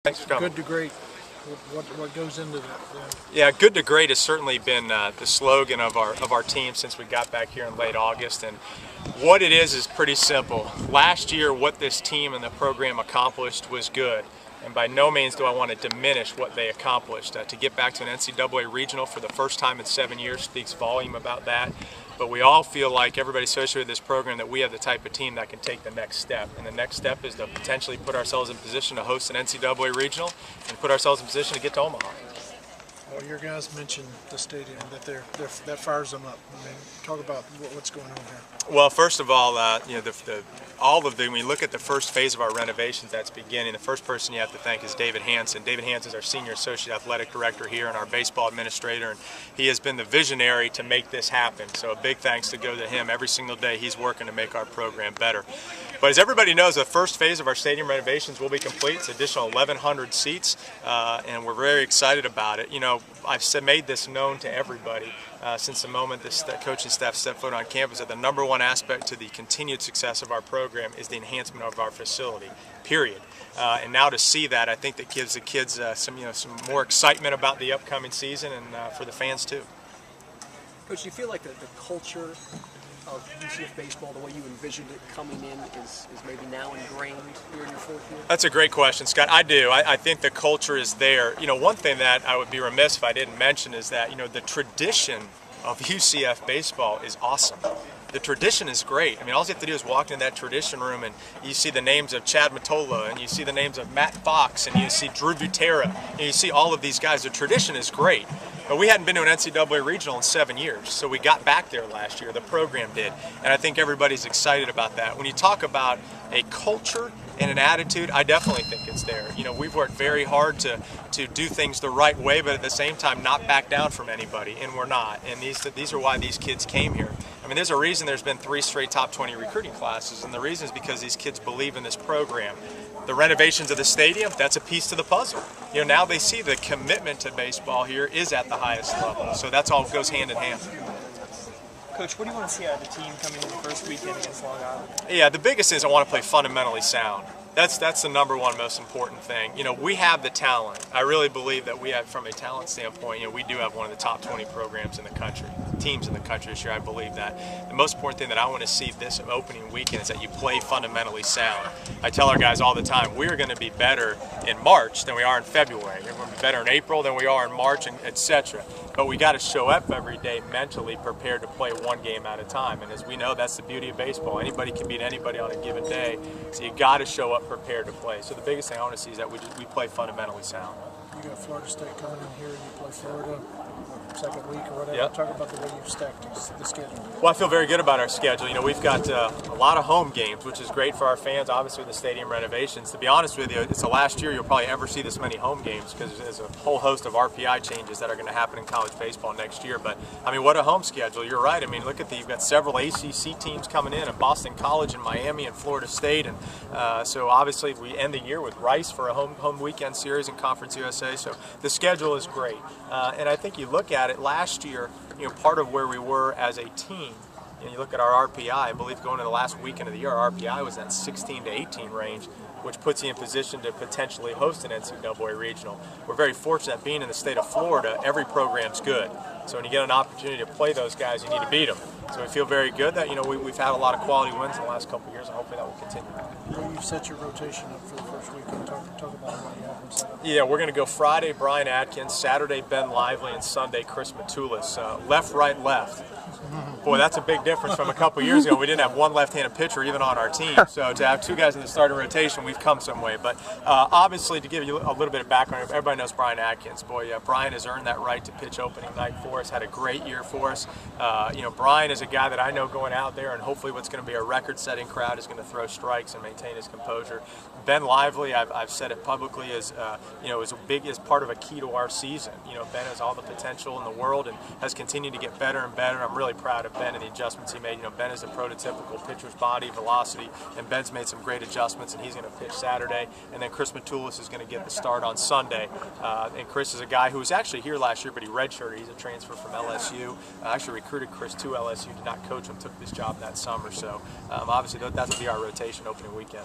Thanks for coming. Good to great. What goes into that? Yeah, good to great has certainly been the slogan of our team since we got back here in late August. And what it is pretty simple. Last year, what this team and the program accomplished was good. And by no means do I want to diminish what they accomplished. To get back to an NCAA regional for the first time in 7 years speaks volume about that. But we all feel like everybody associated with this program that we have the type of team that can take the next step. And the next step is to potentially put ourselves in position to host an NCAA regional and put ourselves in position to get to Omaha. Well, your guys mentioned the stadium, that fires them up. I mean, talk about what's going on here. Well, first of all, when we look at the first phase of our renovations that's beginning, the first person you have to thank is David Hanson. David Hanson is our senior associate athletic director here and our baseball administrator, and he has been the visionary to make this happen. So a big thanks to go to him. Every single day he's working to make our program better. But as everybody knows, the first phase of our stadium renovations will be complete. It's additional 1,100 seats, and we're very excited about it. You know, I've made this known to everybody since the moment the coaching staff stepped foot on campus that the number one aspect to the continued success of our program is the enhancement of our facility, period. And now to see that, I think that gives the kids some more excitement about the upcoming season and for the fans too. Coach, do you feel like the culture of UCF baseball, the way you envisioned it coming in, is maybe now ingrained here in your fourth year? That's a great question, Scott. I do. I think the culture is there. You know, one thing that I would be remiss if I didn't mention is that, you know, the tradition of UCF baseball is awesome. The tradition is great. I mean, all you have to do is walk in that tradition room and you see the names of Chad Mottola and you see the names of Matt Fox and you see Drew Butera and you see all of these guys. The tradition is great. But we hadn't been to an NCAA regional in 7 years, so we got back there last year. The program did, and I think everybody's excited about that. When you talk about a culture and an attitude, I definitely think it's there. You know, we've worked very hard to do things the right way, but at the same time not back down from anybody, and we're not. And these are why these kids came here. I mean, there's a reason there's been 3 straight top 20 recruiting classes, and the reason is because these kids believe in this program. The renovations of the stadium, that's a piece to the puzzle. You know, now they see the commitment to baseball here is at the highest level. So that's all goes hand in hand. Coach, what do you want to see out of the team coming in the first weekend against Long Island? Yeah, the biggest is I want to play fundamentally sound. That's the number one most important thing. You know, we have the talent. I really believe that we have, from a talent standpoint, you know, we do have one of the top 20 programs in the country, teams in the country this year. I believe that. The most important thing that I want to see this opening weekend is that you play fundamentally sound. I tell our guys all the time, we're going to be better in March than we are in February. We're going to be better in April than we are in March, and etc. But we got to show up every day mentally prepared to play one game at a time. And as we know, that's the beauty of baseball. Anybody can beat anybody on a given day. So you got to show up prepared to play. So the biggest thing I want to see is that we play fundamentally sound. You got Florida State coming in here and you play Florida second week or whatever. Yep. Talk about the way you've stacked the schedule. Well, I feel very good about our schedule. You know, we've got a lot of home games, which is great for our fans, obviously with the stadium renovations. To be honest with you, it's the last year you'll probably ever see this many home games because there's a whole host of RPI changes that are going to happen in college baseball next year. But, I mean, what a home schedule. You're right. I mean, look at you've got several ACC teams coming in, and Boston College and Miami and Florida State. And so, obviously, we end the year with Rice for a home weekend series in Conference USA. So the schedule is great. And I think you look at it last year, you know, part of where we were as a team, you look at our RPI, I believe going into the last weekend of the year, our RPI was that 16 to 18 range, which puts you in position to potentially host an NCAA regional. We're very fortunate being in the state of Florida, every program's good. So when you get an opportunity to play those guys, you need to beat them. So we feel very good that, you know, we've had a lot of quality wins in the last couple of years, and hopefully that will continue. Well, you've set your rotation up for the first weekend. Talk about what you have them set up. Yeah, we're going to go Friday, Brian Atkins, Saturday, Ben Lively, and Sunday, Chris Matulis. Left, right, left. Boy, that's a big difference from a couple years ago. We didn't have one left-handed pitcher even on our team. So to have 2 guys in the starting rotation, we've come some way. But obviously, to give you a little bit of background, everybody knows Brian Atkins. Boy, Brian has earned that right to pitch opening night for us, had a great year for us. You know, Brian is a guy that I know going out there, and hopefully what's going to be a record-setting crowd is going to throw strikes and maintain his composure. Ben Lively, I've said it publicly, is part of a key to our season. You know, Ben has all the potential in the world and has continued to get better and better. I'm really proud of Ben and the adjustments he made. You know, Ben is a prototypical pitcher's body, velocity, and Ben's made some great adjustments, and he's going to pitch Saturday. And then Chris Matulis is going to get the start on Sunday. And Chris is a guy who was actually here last year, but he redshirted. He's a transfer from LSU. I actually recruited Chris to LSU, did not coach him, took this job that summer. So obviously that will be our rotation opening weekend.